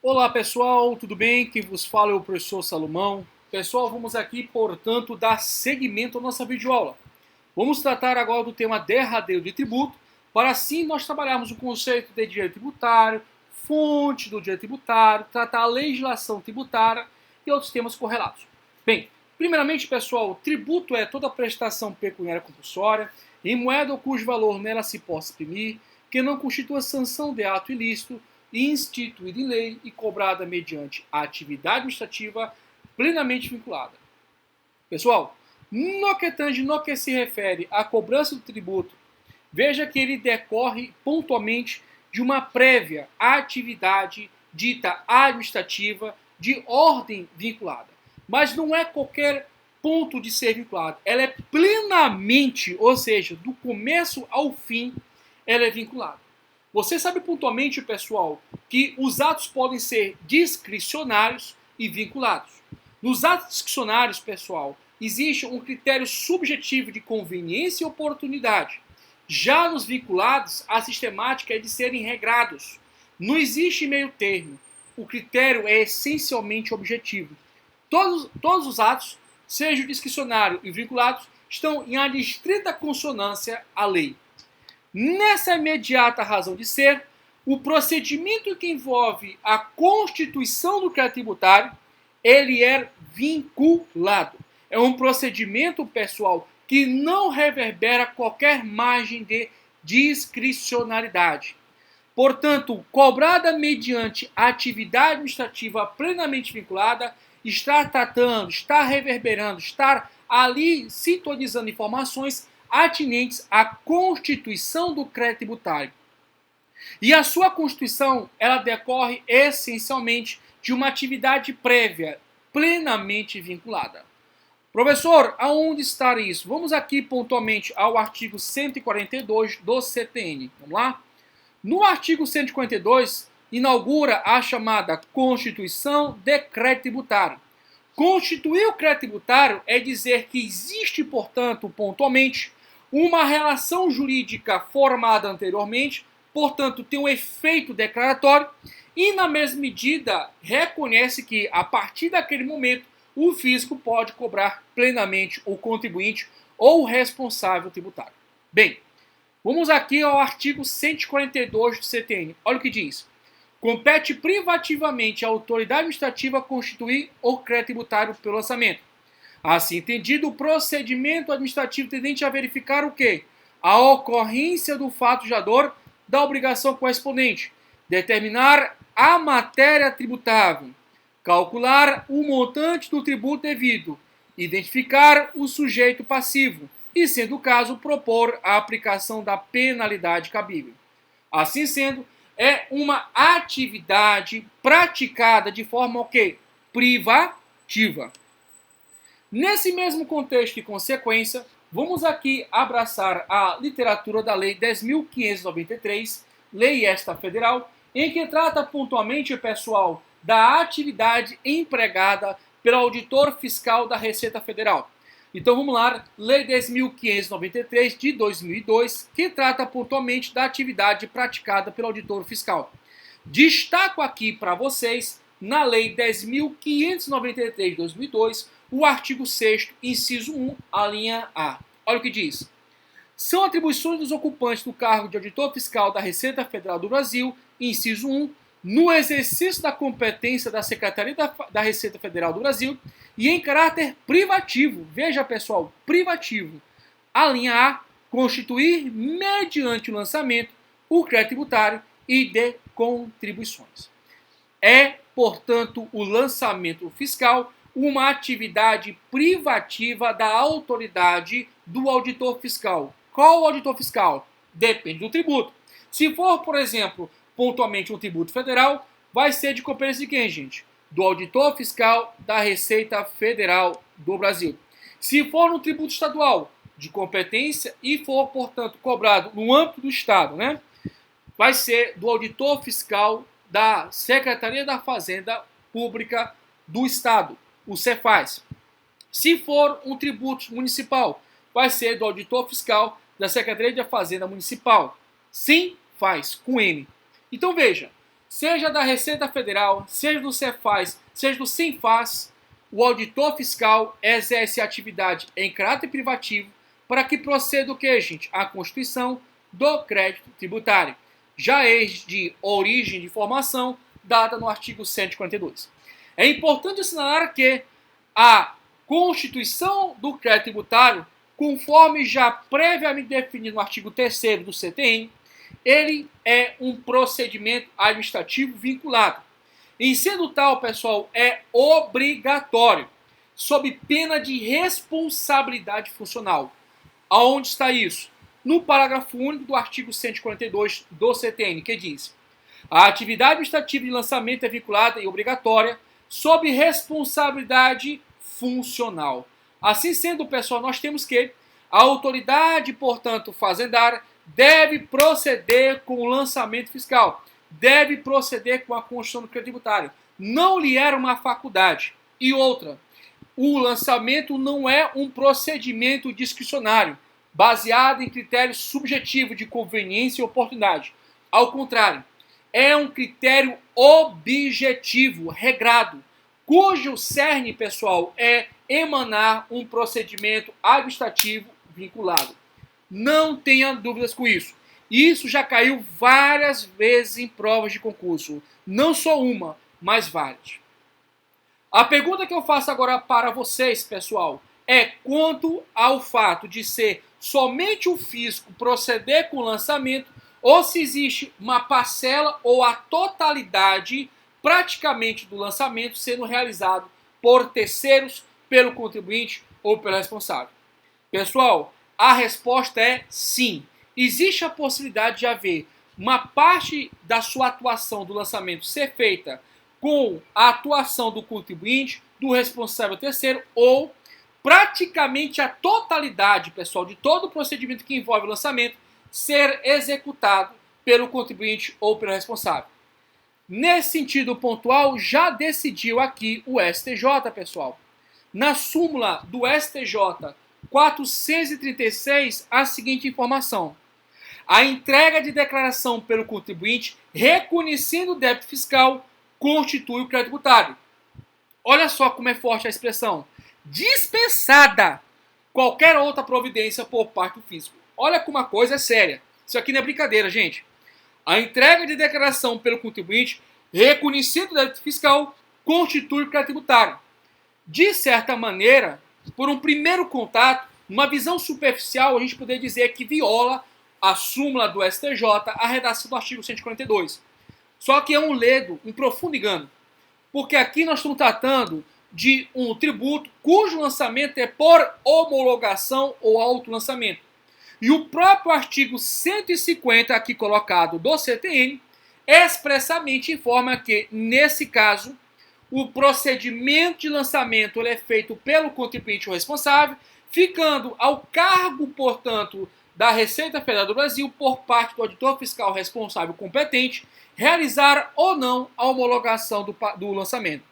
Olá pessoal, tudo bem? Quem vos fala é o professor Salomão. Pessoal, vamos aqui, portanto, dar seguimento à nossa videoaula. Vamos tratar agora do tema derradeiro de tributo, para assim nós trabalharmos o conceito de direito tributário, fonte do direito tributário, tratar a legislação tributária e outros temas correlatos. Bem, primeiramente, pessoal, tributo é toda prestação pecuniária compulsória, em moeda ou cujo valor nela se possa exprimir, que não constitua sanção de ato ilícito, instituída em lei e cobrada mediante a atividade administrativa plenamente vinculada. Pessoal, no que se refere à cobrança do tributo, veja que ele decorre pontualmente de uma prévia atividade dita administrativa de ordem vinculada. Mas não é qualquer ponto de ser vinculado. Ela é plenamente, ou seja, do começo ao fim, ela é vinculada. Você sabe pontualmente, pessoal, que os atos podem ser discricionários e vinculados. Nos atos discricionários, pessoal, existe um critério subjetivo de conveniência e oportunidade. Já nos vinculados, a sistemática é de serem regrados. Não existe meio termo. O critério é essencialmente objetivo. Todos os atos, sejam discricionários e vinculados, estão em adstrita consonância à lei. Nessa imediata razão de ser, o procedimento que envolve a constituição do crédito tributário, ele é vinculado. É um procedimento, pessoal, que não reverbera qualquer margem de discricionalidade. Portanto, cobrada mediante atividade administrativa plenamente vinculada, está tratando, está reverberando, está ali sintonizando informações atinentes à constituição do crédito tributário. E a sua constituição, ela decorre essencialmente de uma atividade prévia, plenamente vinculada. Professor, aonde está isso? Vamos aqui pontualmente ao artigo 142 do CTN. Vamos lá? No artigo 142, inaugura a chamada Constituição de Crédito Tributário. Constituir o crédito tributário é dizer que existe, portanto, pontualmente, uma relação jurídica formada anteriormente, portanto, tem um efeito declaratório e, na mesma medida, reconhece que, a partir daquele momento, o fisco pode cobrar plenamente o contribuinte ou o responsável tributário. Bem, vamos aqui ao artigo 142 do CTN. Olha o que diz. Compete privativamente à autoridade administrativa constituir o crédito tributário pelo lançamento. Assim entendido, o procedimento administrativo tendente a verificar o quê? A ocorrência do fato gerador da obrigação correspondente, determinar a matéria tributável, calcular o montante do tributo devido, identificar o sujeito passivo e, sendo o caso, propor a aplicação da penalidade cabível. Assim sendo, é uma atividade praticada de forma privativa. Nesse mesmo contexto e consequência, vamos aqui abraçar a literatura da Lei 10.593, lei esta federal, em que trata pontualmente, pessoal, da atividade empregada pelo auditor fiscal da Receita Federal. Então vamos lá, Lei 10.593 de 2002, que trata pontualmente da atividade praticada pelo auditor fiscal. Destaco aqui para vocês, na Lei 10.593 de 2002, o artigo 6º, inciso 1, a linha A. Olha o que diz. São atribuições dos ocupantes do cargo de auditor fiscal da Receita Federal do Brasil, inciso 1, no exercício da competência da Secretaria da Receita Federal do Brasil e em caráter privativo. Veja, pessoal, privativo. A linha A, constituir, mediante o lançamento, o crédito tributário e de contribuições. É, portanto, o lançamento fiscal uma atividade privativa da autoridade do auditor fiscal. Qual o auditor fiscal? Depende do tributo. Se for, por exemplo, pontualmente um tributo federal, vai ser de competência de quem, gente? Do auditor fiscal da Receita Federal do Brasil. Se for um tributo estadual, de competência e for, portanto, cobrado no âmbito do Estado, né? Vai ser do auditor fiscal da Secretaria da Fazenda Pública do Estado, o Cefaz. Se for um tributo municipal, vai ser do auditor fiscal da Secretaria da Fazenda Municipal. Sim, faz, com M. Então veja, seja da Receita Federal, seja do Cefaz, seja do Cenfaz, o auditor fiscal exerce atividade em caráter privativo para que proceda o que, gente? A constituição do crédito tributário, já de origem de formação dada no artigo 142. É importante assinalar que a constituição do crédito tributário, conforme já previamente definido no artigo 3º do CTN, ele é um procedimento administrativo vinculado. Em sendo tal, pessoal, é obrigatório, sob pena de responsabilidade funcional. Aonde está isso? No parágrafo único do artigo 142 do CTN, que diz: a atividade administrativa de lançamento é vinculada e obrigatória sob responsabilidade funcional. Assim sendo, pessoal, nós temos que a autoridade, portanto, fazendária, deve proceder com o lançamento fiscal, deve proceder com a constituição do crédito tributário. Não lhe era uma faculdade. E outra, o lançamento não é um procedimento discricionário, baseado em critérios subjetivos de conveniência e oportunidade. Ao contrário, é um critério objetivo, regrado, cujo cerne, pessoal, é emanar um procedimento administrativo vinculado. Não tenha dúvidas com isso. Isso já caiu várias vezes em provas de concurso. Não só uma, mas várias. A pergunta que eu faço agora para vocês, pessoal, é quanto ao fato de ser somente o fisco proceder com o lançamento ou se existe uma parcela ou a totalidade praticamente do lançamento sendo realizado por terceiros, pelo contribuinte ou pelo responsável. Pessoal, a resposta é sim. Existe a possibilidade de haver uma parte da sua atuação do lançamento ser feita com a atuação do contribuinte, do responsável terceiro, ou praticamente a totalidade, pessoal, de todo o procedimento que envolve o lançamento ser executado pelo contribuinte ou pelo responsável. Nesse sentido pontual, já decidiu aqui o STJ, pessoal. Na súmula do STJ 436, a seguinte informação: a entrega de declaração pelo contribuinte reconhecendo o débito fiscal constitui o crédito tributário. Olha só como é forte a expressão. Dispensada qualquer outra providência por parte do fisco. Olha como a coisa é séria. Isso aqui não é brincadeira, gente. A entrega de declaração pelo contribuinte reconhecendo o débito fiscal constitui o crédito tributário. De certa maneira, por um primeiro contato, uma visão superficial, a gente poderia dizer que viola a súmula do STJ, a redação do artigo 142. Só que é um ledo, um profundo engano. Porque aqui nós estamos tratando de um tributo cujo lançamento é por homologação ou autolançamento. E o próprio artigo 150 aqui colocado do CTN expressamente informa que, nesse caso, o procedimento de lançamento ele é feito pelo contribuinte ou responsável, ficando ao cargo, portanto, da Receita Federal do Brasil, por parte do auditor fiscal responsável competente, realizar ou não a homologação do lançamento.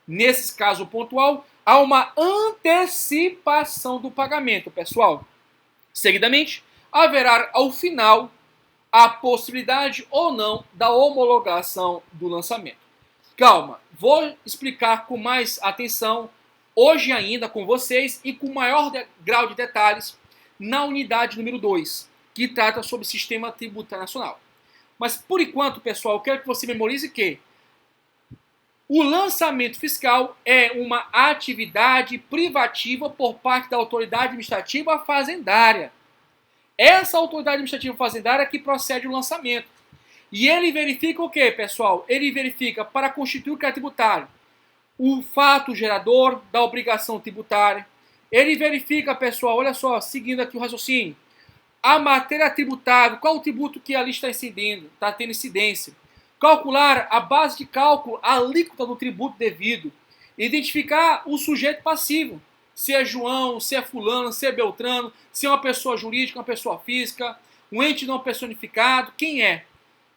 Nesse caso pontual, há uma antecipação do pagamento, pessoal. Seguidamente, haverá ao final a possibilidade ou não da homologação do lançamento. Calma, vou explicar com mais atenção hoje ainda com vocês e com maior grau de detalhes na unidade número 2, que trata sobre o sistema tributário nacional. Mas por enquanto, pessoal, eu quero que você memorize que o lançamento fiscal é uma atividade privativa por parte da autoridade administrativa fazendária. Essa autoridade administrativa fazendária que procede o lançamento. E ele verifica o quê, pessoal? Ele verifica, para constituir o crédito tributário, o fato gerador da obrigação tributária. Ele verifica, pessoal, olha só, seguindo aqui o raciocínio, a matéria tributável, qual o tributo que ali está incidindo, está tendo incidência. Calcular a base de cálculo, a alíquota do tributo devido. Identificar o sujeito passivo. Se é João, se é fulano, se é Beltrano, se é uma pessoa jurídica, uma pessoa física, um ente não personificado, quem é?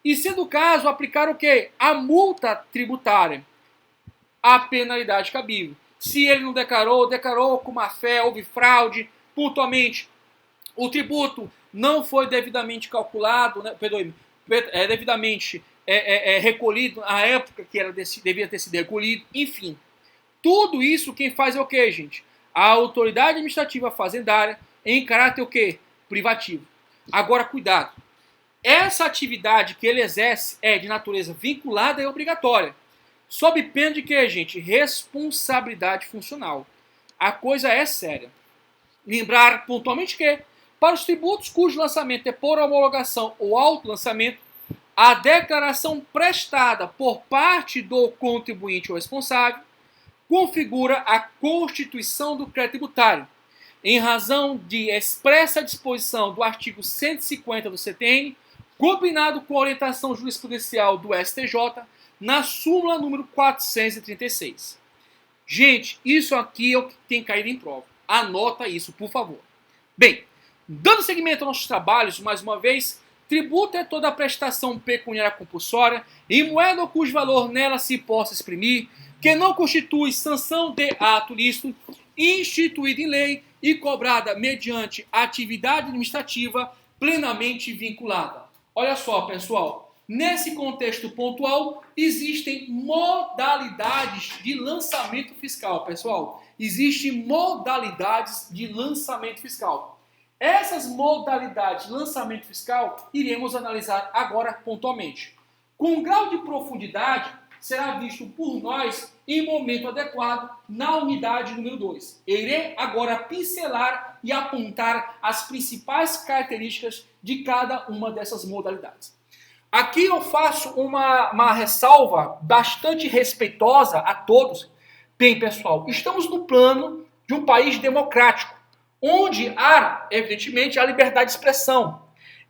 E sendo o caso, aplicar o quê? A multa tributária. A penalidade cabível. Se ele não declarou, declarou com má fé, houve fraude, pontualmente, o tributo não foi devidamente calculado, né, devidamente recolhido na época que devia ter sido recolhido, enfim. Tudo isso quem faz é o quê, gente? A autoridade administrativa fazendária em caráter o quê? Privativo. Agora, cuidado. Essa atividade que ele exerce é de natureza vinculada e obrigatória. Sob pena de quê, gente? Responsabilidade funcional. A coisa é séria. Lembrar pontualmente que, para os tributos cujo lançamento é por homologação ou autolançamento, a declaração prestada por parte do contribuinte ou responsável configura a constituição do crédito tributário, em razão de expressa disposição do artigo 150 do CTN, combinado com a orientação jurisprudencial do STJ, na súmula número 436. Gente, isso aqui é o que tem caído em prova. Anota isso, por favor. Bem, dando seguimento aos nossos trabalhos, mais uma vez, tributo é toda a prestação pecuniária compulsória em moeda ou cujo valor nela se possa exprimir, que não constitui sanção de ato lícito, instituído em lei e cobrada mediante atividade administrativa plenamente vinculada. Olha só, pessoal. Nesse contexto pontual, existem modalidades de lançamento fiscal, pessoal. Existem modalidades de lançamento fiscal. Essas modalidades de lançamento fiscal iremos analisar agora pontualmente. Com grau de profundidade, será visto por nós em momento adequado na unidade número 2. Irei agora pincelar e apontar as principais características de cada uma dessas modalidades. Aqui eu faço uma ressalva bastante respeitosa a todos. Bem, pessoal, estamos no plano de um país democrático, onde há, evidentemente, a liberdade de expressão.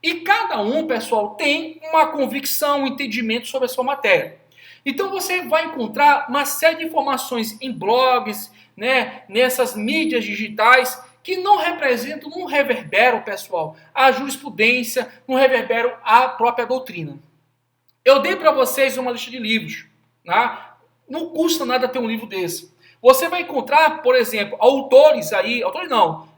E cada um, pessoal, tem uma convicção, um entendimento sobre a sua matéria. Então você vai encontrar uma série de informações em blogs, né, nessas mídias digitais, que não representam, não reverberam, pessoal, a jurisprudência, não reverberam a própria doutrina. Eu dei para vocês uma lista de livros, né? Não custa nada ter um livro desse. Você vai encontrar, por exemplo, autores aí, autores não,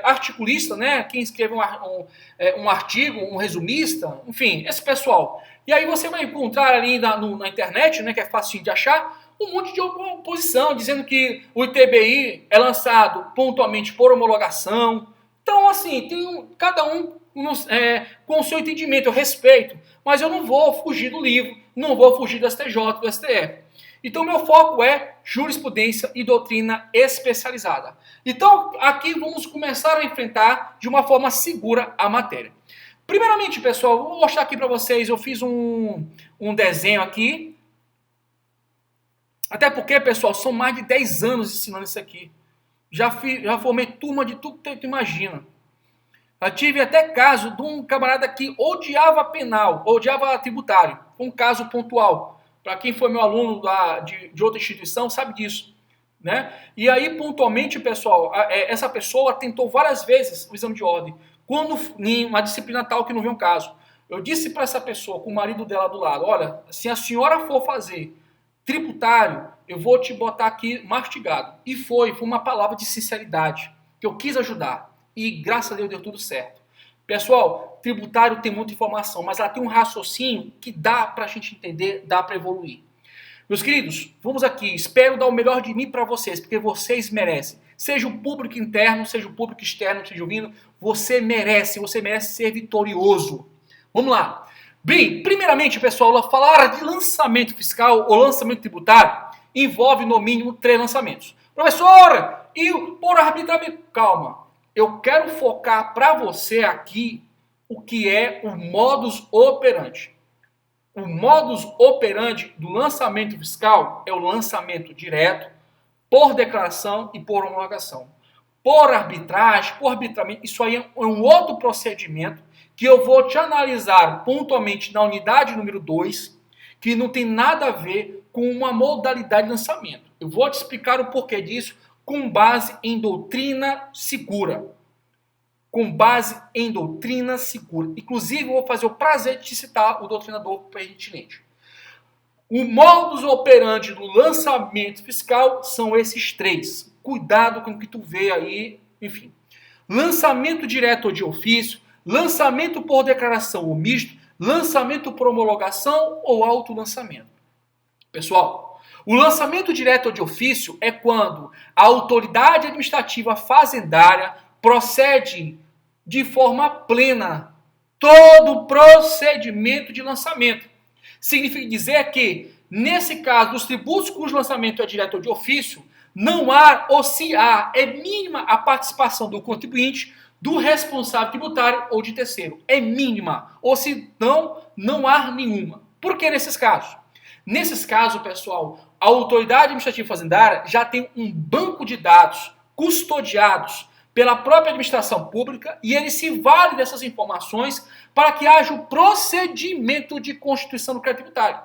articulista, né? Quem escreve um artigo, um resumista, enfim, esse pessoal. E aí você vai encontrar ali na internet, né, que é fácil de achar, um monte de oposição, dizendo que o ITBI é lançado pontualmente por homologação. Então, assim, cada um com o seu entendimento, eu respeito, mas eu não vou fugir do livro, não vou fugir do STJ, do STF. Então, meu foco é jurisprudência e doutrina especializada. Então, aqui vamos começar a enfrentar de uma forma segura a matéria. Primeiramente, pessoal, vou mostrar aqui para vocês, eu fiz um desenho aqui. Até porque, pessoal, são mais de 10 anos ensinando isso aqui. Já formei turma de tudo que tu imagina. Eu tive até caso de um camarada que odiava penal, odiava tributário. Foi um caso pontual. Para quem foi meu aluno de outra instituição, sabe disso. Né? E aí, pontualmente, pessoal, essa pessoa tentou várias vezes o exame de ordem. Quando em uma disciplina tal que não veio um caso. Eu disse para essa pessoa, com o marido dela do lado, olha, se a senhora for fazer tributário, eu vou te botar aqui mastigado. E foi uma palavra de sinceridade, que eu quis ajudar. E graças a Deus deu tudo certo. Pessoal, tributário tem muita informação, mas ela tem um raciocínio que dá para a gente entender, dá para evoluir. Meus queridos, vamos aqui. Espero dar o melhor de mim para vocês, porque vocês merecem. Seja o público interno, seja o público externo que esteja ouvindo, você merece ser vitorioso. Vamos lá. Bem, primeiramente, pessoal, falar de lançamento fiscal ou lançamento tributário envolve no mínimo 3 lançamentos. Professor, e por arbitramento? Calma. Eu quero focar para você aqui o que é o modus operandi. O modus operandi do lançamento fiscal é o lançamento direto, por declaração e por homologação. Por arbitragem, por arbitramento, isso aí é um outro procedimento que eu vou te analisar pontualmente na unidade número 2, que não tem nada a ver com uma modalidade de lançamento. Eu vou te explicar o porquê disso com base em doutrina segura. Com base em doutrina segura. Inclusive, eu vou fazer o prazer de te citar o doutrinador pertinente. O modus operandi do lançamento fiscal são esses 3. Cuidado com o que tu vê aí, enfim. Lançamento direto ou de ofício, lançamento por declaração ou misto, Lançamento por homologação ou autolançamento? Pessoal, o lançamento direto ou de ofício é quando a autoridade administrativa fazendária procede de forma plena todo o procedimento de lançamento. Significa dizer que, nesse caso, dos tributos cujo lançamento é direto ou de ofício, não há, ou se há, é mínima a participação do contribuinte, do responsável tributário ou de terceiro. É mínima, ou se não, não há nenhuma. Por que nesses casos? Nesses casos, pessoal, a autoridade administrativa fazendária já tem um banco de dados custodiados pela própria administração pública e ele se vale dessas informações para que haja o procedimento de constituição do crédito tributário.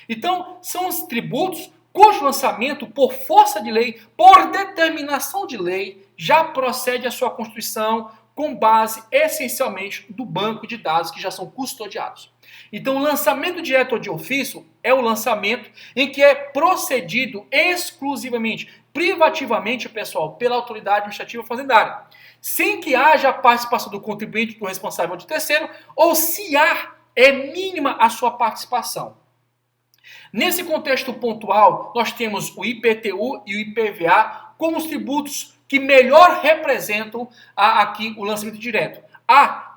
Então, são os tributos cujo lançamento, por força de lei, por determinação de lei, já procede à sua constituição com base, essencialmente, do banco de dados que já são custodiados. Então, o lançamento direto ou de ofício é o lançamento em que é procedido exclusivamente, privativamente, pessoal, pela autoridade administrativa fazendária, sem que haja a participação do contribuinte, do responsável ou de terceiro, ou se há, é mínima a sua participação. Nesse contexto pontual, nós temos o IPTU e o IPVA como os tributos que melhor representam aqui o lançamento direto.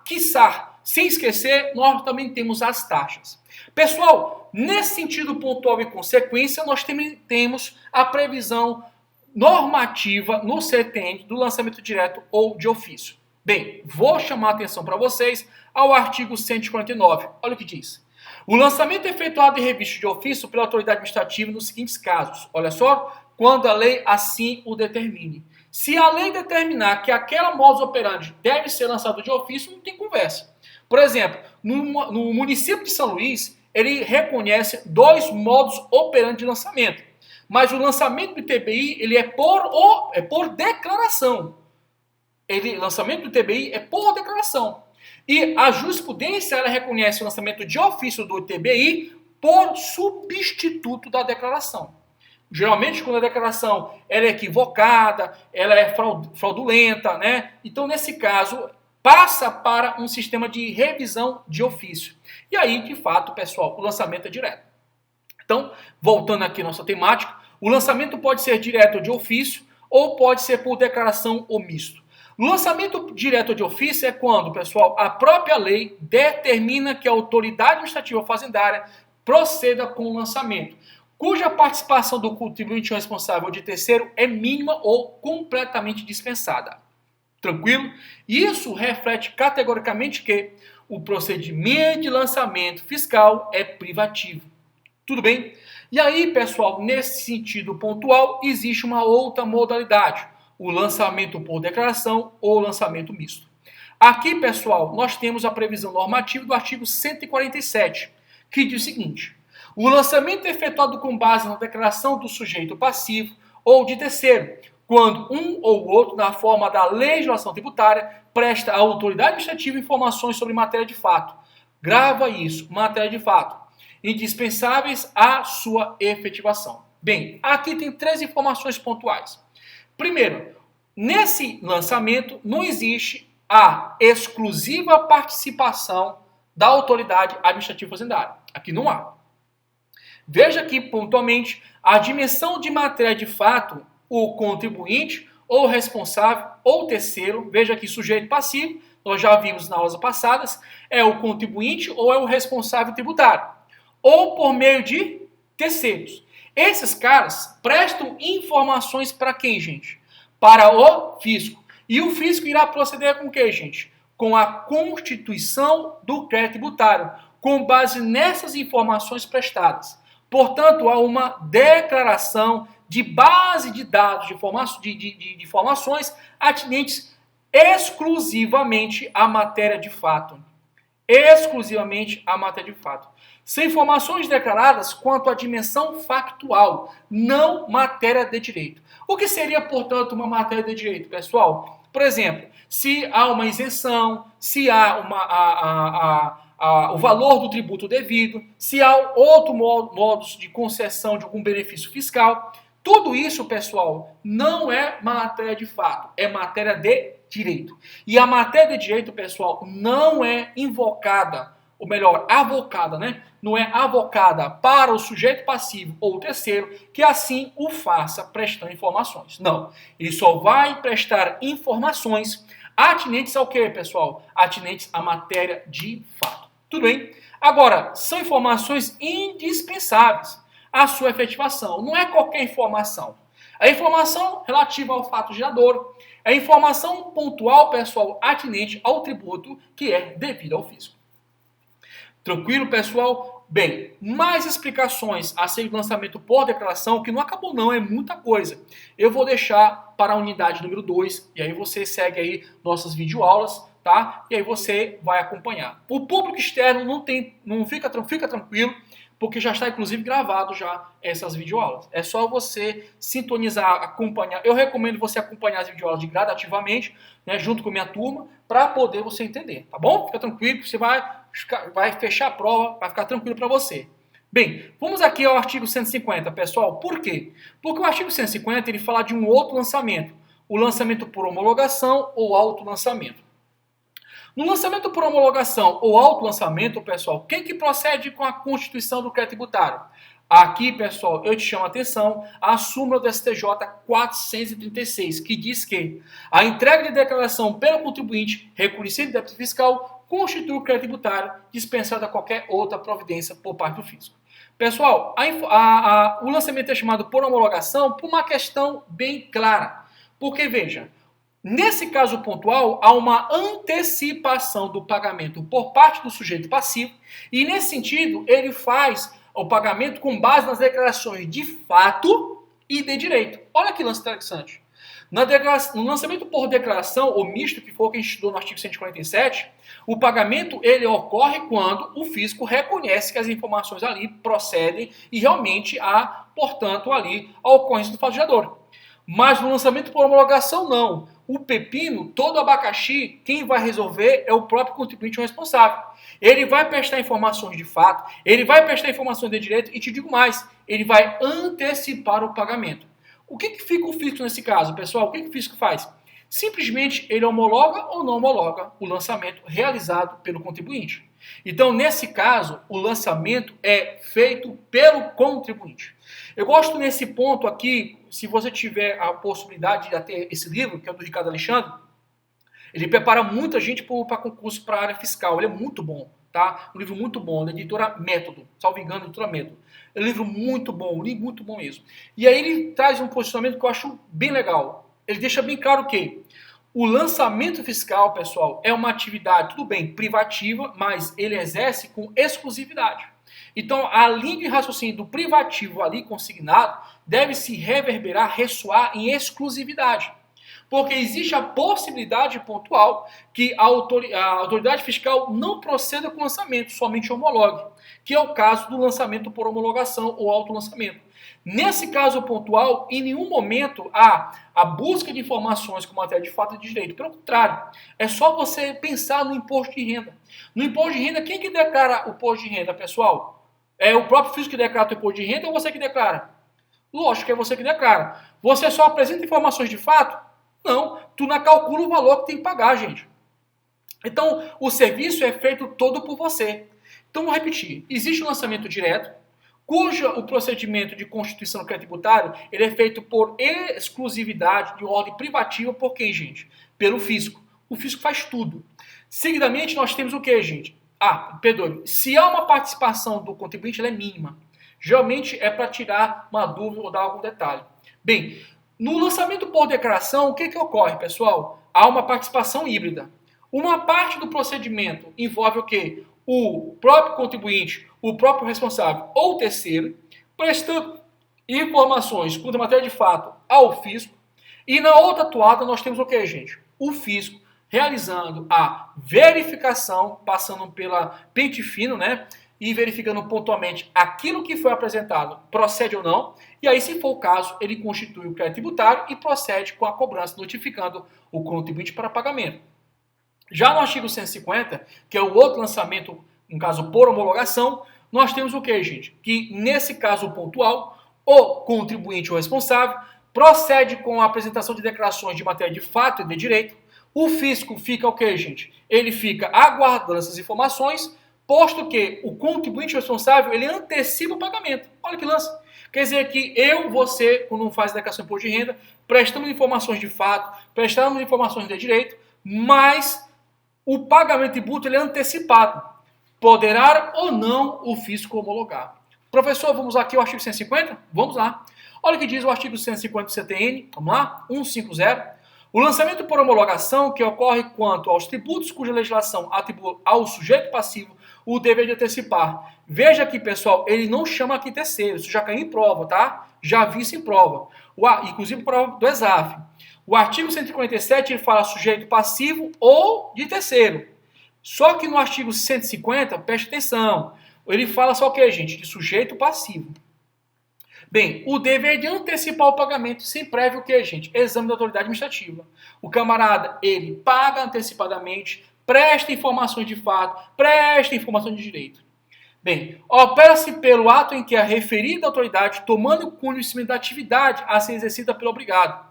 Quiçá, sem esquecer, nós também temos as taxas. Pessoal, nesse sentido pontual e consequência, nós também temos a previsão normativa no CTN do lançamento direto ou de ofício. Bem, vou chamar a atenção para vocês ao artigo 149. Olha o que diz. O lançamento é efetuado em registro de ofício pela autoridade administrativa nos seguintes casos. Olha só, quando a lei assim o determine. Se a lei determinar que aquela modus operandi deve ser lançado de ofício, não tem conversa. Por exemplo, no município de São Luís, ele reconhece 2 modos operandi de lançamento. Mas o lançamento do ITBI ele é por declaração. O lançamento do ITBI é por declaração. E a jurisprudência ela reconhece o lançamento de ofício do ITBI por substituto da declaração. Geralmente, quando a declaração ela é equivocada, ela é fraudulenta, né? Então, nesse caso, passa para um sistema de revisão de ofício. E aí, de fato, pessoal, o lançamento é direto. Então, voltando aqui à nossa temática, o lançamento pode ser direto de ofício ou pode ser por declaração ou misto. O lançamento direto de ofício é quando, pessoal, a própria lei determina que a autoridade administrativa fazendária proceda com o lançamento, cuja participação do contribuinte responsável de terceiro é mínima ou completamente dispensada. Tranquilo? Isso reflete categoricamente que o procedimento de lançamento fiscal é privativo. Tudo bem? E aí, pessoal, nesse sentido pontual, existe uma outra modalidade, o lançamento por declaração ou lançamento misto. Aqui, pessoal, nós temos a previsão normativa do artigo 147, que diz o seguinte: o lançamento é efetuado com base na declaração do sujeito passivo ou de terceiro, quando um ou outro, na forma da legislação tributária, presta à autoridade administrativa informações sobre matéria de fato. Grava isso, matéria de fato, indispensáveis à sua efetivação. Bem, aqui tem 3 informações pontuais. Primeiro, nesse lançamento não existe a exclusiva participação da autoridade administrativa fazendária. Aqui não há. Veja aqui pontualmente a dimensão de matéria de fato, o contribuinte ou responsável ou terceiro, veja aqui sujeito passivo, nós já vimos nas aulas passadas, é o contribuinte ou é o responsável tributário, ou por meio de terceiros. Esses caras prestam informações para quem, gente? Para o fisco. E o fisco irá proceder com o que, gente? Com a constituição do crédito tributário, com base nessas informações prestadas. Portanto, há uma declaração de base de dados, de informações atinentes exclusivamente à matéria de fato. Exclusivamente à matéria de fato. São informações declaradas quanto à dimensão factual, não matéria de direito. O que seria, portanto, uma matéria de direito, pessoal? Por exemplo, se há uma isenção, se há o valor do tributo devido, se há outro modos de concessão de algum benefício fiscal. Tudo isso, pessoal, não é matéria de fato, é matéria de direito. E a matéria de direito, pessoal, não é invocada ou melhor, avocada, né? Não é avocada para o sujeito passivo ou o terceiro, que assim o faça prestando informações. Não, ele só vai prestar informações atinentes ao quê, pessoal? Atinentes à matéria de fato. Tudo bem? Agora, são informações indispensáveis à sua efetivação. Não é qualquer informação. A informação relativa ao fato gerador é a informação pontual, pessoal, atinente ao tributo que é devido ao fisco. Tranquilo, pessoal? Bem, mais explicações acerca do lançamento por declaração, que não acabou não, é muita coisa. Eu vou deixar para a unidade número 2, e aí você segue aí nossas videoaulas, tá? E aí você vai acompanhar. O público externo fica tranquilo, porque já está inclusive gravado já essas videoaulas. É só você sintonizar, acompanhar. Eu recomendo você acompanhar as videoaulas gradativamente, né, junto com a minha turma, para poder você entender, tá bom? Fica tranquilo, você vai fechar a prova, vai ficar tranquilo para você. Bem, vamos aqui ao artigo 150, pessoal. Por quê? Porque o artigo 150 ele fala de um outro lançamento, o lançamento por homologação ou autolançamento. No lançamento por homologação ou autolançamento, pessoal, quem que procede com a constituição do crédito tributário? Aqui, pessoal, eu te chamo a atenção a súmula do STJ 436, que diz que a entrega de declaração pelo contribuinte reconhecido de débito fiscal constitui o crédito tributário dispensado a qualquer outra providência por parte do fisco. Pessoal, o lançamento é chamado por homologação por uma questão bem clara. Porque, veja, nesse caso pontual, há uma antecipação do pagamento por parte do sujeito passivo e, nesse sentido, ele faz o pagamento com base nas declarações de fato e de direito. Olha que lance interessante. No lançamento por declaração, ou misto, que foi o que a gente estudou no artigo 147, o pagamento ele ocorre quando o fisco reconhece que as informações ali procedem e realmente há, portanto, ali a ocorrência do fato gerador. Mas no lançamento por homologação, não. O pepino, todo abacaxi, quem vai resolver é o próprio contribuinte responsável. Ele vai prestar informações de fato, ele vai prestar informações de direito e te digo mais, ele vai antecipar o pagamento. O que fica o fisco nesse caso, pessoal? O que o fisco faz? Simplesmente ele homologa ou não homologa o lançamento realizado pelo contribuinte. Então, nesse caso, o lançamento é feito pelo contribuinte. Eu gosto nesse ponto aqui, se você tiver a possibilidade de ter esse livro, que é do Ricardo Alexandre, ele prepara muita gente para concurso para a área fiscal. Ele é muito bom, tá? Um livro muito bom, da editora Método, salvo engano, editora Método. É um livro muito bom, muito bom mesmo. E aí ele traz um posicionamento que eu acho bem legal. Ele deixa bem claro que o lançamento fiscal, pessoal, é uma atividade, tudo bem, privativa, mas ele exerce com exclusividade. Então, a linha de raciocínio do privativo ali consignado deve se reverberar, ressoar em exclusividade. Porque existe a possibilidade pontual que a autoridade fiscal não proceda com lançamento, somente homologue, que é o caso do lançamento por homologação ou autolançamento. Nesse caso pontual, em nenhum momento há a busca de informações com matéria de fato e de direito. Pelo contrário, é só você pensar no imposto de renda. No imposto de renda, quem que declara o imposto de renda, pessoal? É o próprio fisco que declara o imposto de renda ou você que declara? Lógico que é você que declara. Você só apresenta informações de fato? Não, tu não calcula o valor que tem que pagar, gente. Então, o serviço é feito todo por você. Então, vou repetir. Existe um lançamento direto, o procedimento de constituição do crédito tributário ele é feito por exclusividade de ordem privativa por quem, gente? Pelo fisco. O fisco faz tudo. Seguidamente, nós temos o que, gente? Perdoe. Se há uma participação do contribuinte, ela é mínima. Geralmente é para tirar uma dúvida ou dar algum detalhe. Bem, no lançamento por declaração, o que ocorre, pessoal? Há uma participação híbrida. Uma parte do procedimento envolve o quê? O próprio contribuinte, o próprio responsável ou terceiro, prestando informações quanto à matéria de fato ao fisco. E na outra toada nós temos o quê, gente? O fisco realizando a verificação, passando pela pente fino, né? E verificando pontualmente aquilo que foi apresentado procede ou não, e aí, se for o caso, ele constitui o crédito tributário e procede com a cobrança, notificando o contribuinte para pagamento. Já no artigo 150, que é o outro lançamento, no caso por homologação, nós temos o que, gente? Que nesse caso pontual, o contribuinte ou responsável procede com a apresentação de declarações de matéria de fato e de direito. O fisco fica o que, gente? Ele fica aguardando essas informações posto que o contribuinte responsável, ele antecipa o pagamento. Olha que lance. Quer dizer que você, quando faz a declaração de imposto de renda, prestamos informações de fato, prestamos informações de direito, mas o pagamento de tributo ele é antecipado. Poderá ou não o fisco homologar. Professor, vamos aqui ao artigo 150? Vamos lá. Olha o que diz o artigo 150 do CTN, vamos lá, 150. O lançamento por homologação que ocorre quanto aos tributos cuja legislação atribui ao sujeito passivo o dever de antecipar. Veja aqui, pessoal, ele não chama aqui terceiro, isso já caiu em prova, tá? Já vi isso em prova. Inclusive prova do ESAF. O artigo 147 ele fala sujeito passivo ou de terceiro. Só que no artigo 150, preste atenção, ele fala só o que, gente? De sujeito passivo. Bem, o dever de antecipar o pagamento sem prévio o que, gente? Exame da autoridade administrativa. O camarada, ele paga antecipadamente, presta informações de fato, presta informações de direito. Bem, opera-se pelo ato em que a referida autoridade, tomando conhecimento da atividade a ser exercida pelo obrigado,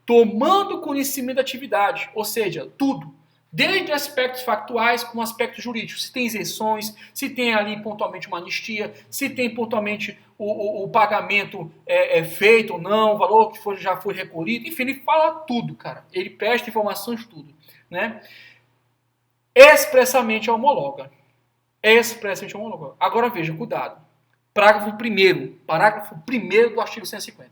tomando conhecimento da atividade, ou seja, tudo, desde aspectos factuais como aspectos jurídicos, se tem isenções, se tem ali pontualmente uma anistia, se tem pontualmente o pagamento feito ou não, o valor que já foi recolhido, enfim, ele fala tudo, cara. Ele presta informações tudo, né? Expressamente homologa. Expressamente homologa. Agora veja, cuidado. Parágrafo 1º do artigo 150.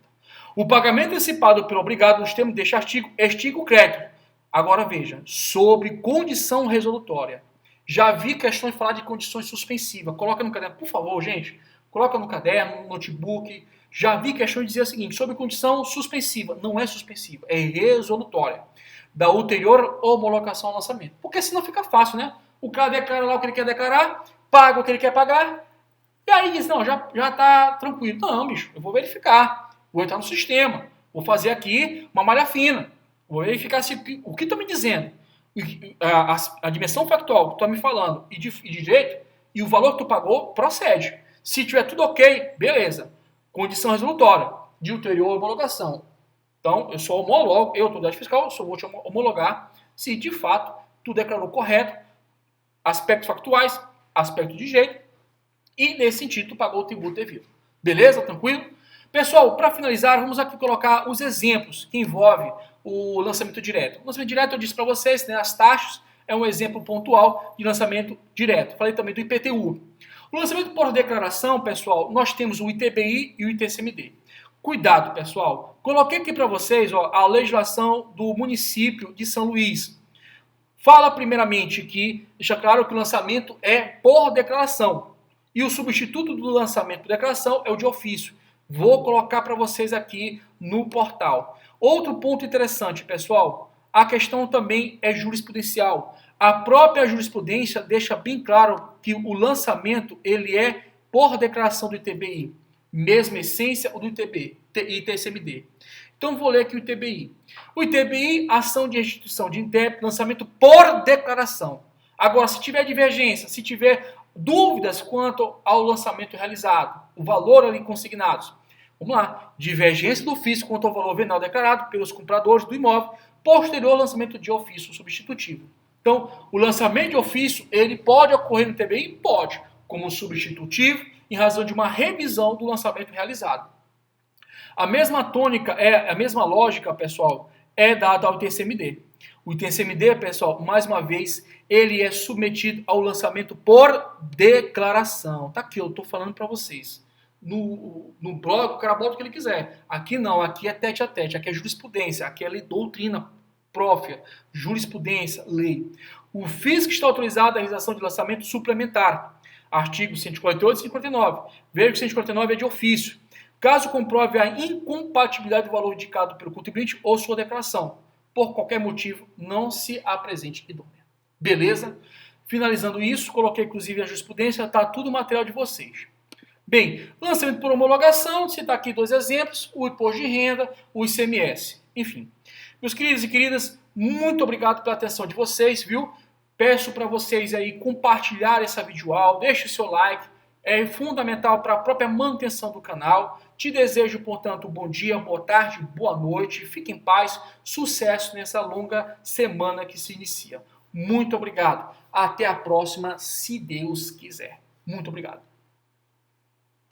O pagamento antecipado pelo obrigado nos termos deste artigo extingue o crédito. Agora veja, sobre condição resolutória. Já vi questões falar de condições suspensivas. Coloca no caderno, por favor, gente. Coloca no caderno, no notebook. Já vi questões dizer o seguinte, sobre condição suspensiva. Não é suspensiva, é resolutória. Da ulterior homologação ao lançamento. Porque senão fica fácil, né? O cara declara lá o que ele quer declarar, paga o que ele quer pagar, e aí diz, não, já tá tranquilo. Não, bicho, eu vou verificar. Vou entrar no sistema. Vou fazer aqui uma malha fina. Vou verificar se o que estão me dizendo, a dimensão factual que estão me falando e de direito, e o valor que tu pagou, procede. Se tiver tudo ok, beleza. Condição resolutória, de ulterior homologação. Então, eu só homologo, eu, autoridade fiscal, eu só vou te homologar se de fato tu declarou correto, aspectos factuais, aspecto de direito, e nesse sentido tu pagou o tributo devido. Beleza? Tranquilo? Pessoal, para finalizar, vamos aqui colocar os exemplos que envolvem o lançamento direto. O lançamento direto, eu disse para vocês, né, as taxas é um exemplo pontual de lançamento direto. Falei também do IPTU. O lançamento por declaração, pessoal, nós temos o ITBI e o ITCMD. Cuidado, pessoal. Coloquei aqui para vocês a legislação do município de São Luís. Fala primeiramente que, deixa claro que o lançamento é por declaração. E o substituto do lançamento por declaração é o de ofício. Vou colocar para vocês aqui no portal. Outro ponto interessante, pessoal, a questão também é jurisprudencial. A própria jurisprudência deixa bem claro que o lançamento ele é por declaração do ITBI, mesma essência do ITBI, ITCMD. Então vou ler aqui o ITBI. O ITBI, ação de restituição de intérprete, lançamento por declaração. Agora, se tiver divergência, se tiver dúvidas quanto ao lançamento realizado, o valor ali consignados, vamos lá, divergência do ofício quanto ao valor venal declarado pelos compradores do imóvel, posterior ao lançamento de ofício substitutivo. Então, o lançamento de ofício, ele pode ocorrer no ITBI? Pode, como substitutivo, em razão de uma revisão do lançamento realizado. A mesma tônica, a mesma lógica, pessoal, é dada ao ITCMD. O ITCMD, pessoal, mais uma vez, ele é submetido ao lançamento por declaração. Tá aqui, eu estou falando para vocês. No blog, o cara bota o que ele quiser. Aqui não, aqui é tete a tete, aqui é jurisprudência, aqui é lei, doutrina própria, jurisprudência, lei. O fisco está autorizado à realização de lançamento suplementar. Artigo 148 e 149. Veja que o 149 é de ofício. Caso comprove a incompatibilidade do valor indicado pelo contribuinte ou sua declaração, por qualquer motivo, não se apresente idônea. Beleza? Finalizando isso, coloquei inclusive a jurisprudência, está tudo o material de vocês. Bem, lançamento por homologação, citar aqui dois exemplos, o imposto de renda, o ICMS. Enfim, meus queridos e queridas, muito obrigado pela atenção de vocês, viu? Peço para vocês aí compartilhar essa videoaula, deixe o seu like, é fundamental para a própria manutenção do canal. Te desejo, portanto, bom dia, boa tarde, boa noite, fique em paz, sucesso nessa longa semana que se inicia. Muito obrigado. Até a próxima, se Deus quiser. Muito obrigado.